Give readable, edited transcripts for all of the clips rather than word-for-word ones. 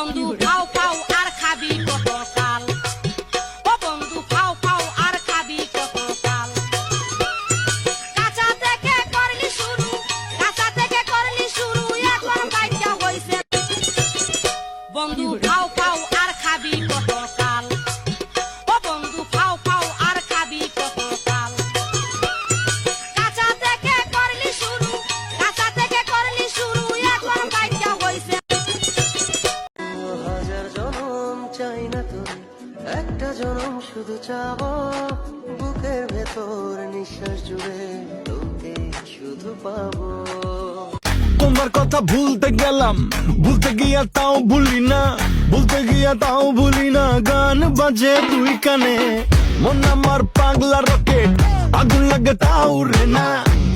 বন্ধু খাও খাও আর খাবি কত কাল, ও বন্ধু খাও খাও আর খাবি কত কাল। কাঁচা থেকে করলি শুরু, কাঁচা থেকে করলি শুরু, এখন বাইকা হইছে। বন্ধু খাও খাও আর খাবি কত কাল, ও বন্ধু খাও খাও আর খাবি কত কাল। কাঁচা থেকে করলি শুরু, কাঁচা থেকে করলি শুরু, এখন বাইকা হইছে। হাজার জনম চাই না তোর, একটা জনম শুধু চাবো, বুকের ভেতর নিঃশ্বাস জুড়ে তোকে শুধু পাবো। তোমার কথা ভুলতে গেলাম, ভুলতে গিয়া তাও ভুলি না, ভুলতে গিয়া তাও ভুলি না। গান বাজে দুই কানে, মন আমার পাগলা রকেট, আগুন লাগে তাও রে না।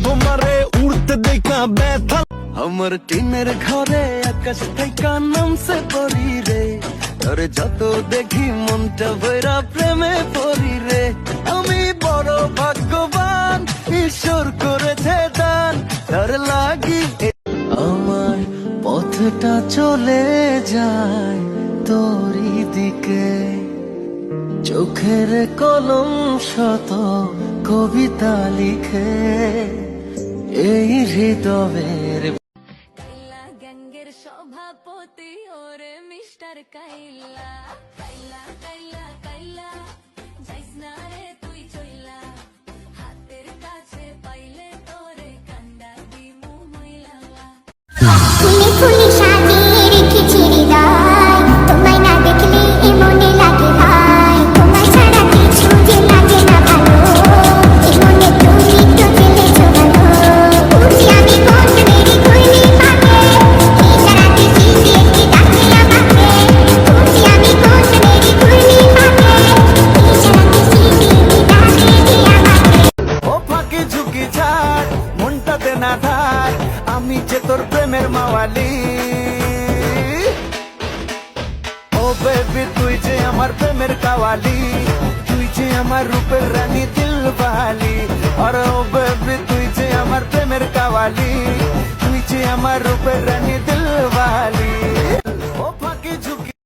তোমারে উড়তে দেখা ব্যথা, আমার টিনের ঘরে আকাশ থেকে নামছে পরি রে, তোরে যত দেখি মনটা ভৈরা প্রেমে পড়ি রে। আমি বড় ভাগ্যবান, ঈশ্বর করেছে দান, তার লাগি আমার পথটা চলে যায় তোরই দিকে। চোখের কলম শত কবিতা লিখে এই হৃদয়ের। কাইলা গ্যাংয়ের সভাপতি ওরে মিস্টার কাইলা, কাইলা কাইলা কাইলা যাইস না রে তুই চইলা, হাতের কাছে পাইলে তোরে কান্দা দিমু মইলা। ফুলে ফুলে সাজিয়ে রেখেছি হৃদয়, তোমায় না দেখলে মনে লাগে ভাই, তোমায় ছাড়া কিছু যে লাগে না ভালো, এই মনে তুমি তো ফেলেছো ভালো। উঠি আমি কোন মেরি খুইনি পাবে, ইশারাতে শিশি একটি ডাকে আমাকে। উঠি আমি কোন মেরি খুইনি পাবে, ইশারাতে শিশি একটি ডাকে আমাকে। ও ফাঁকি ঝুঁকি ছাড়, মনটাতে না থাক, আমি যে তোর প্রেমের মাওয়ালি। ও বেবি তুই যে আমার প্রেমের কাওয়ালি, তুই যে আমার রূপের রানী দিলবালি। আর ও বেবি তুই যে আমার প্রেমের কাওয়ালি, তুই যে আমার রূপের রানী দিল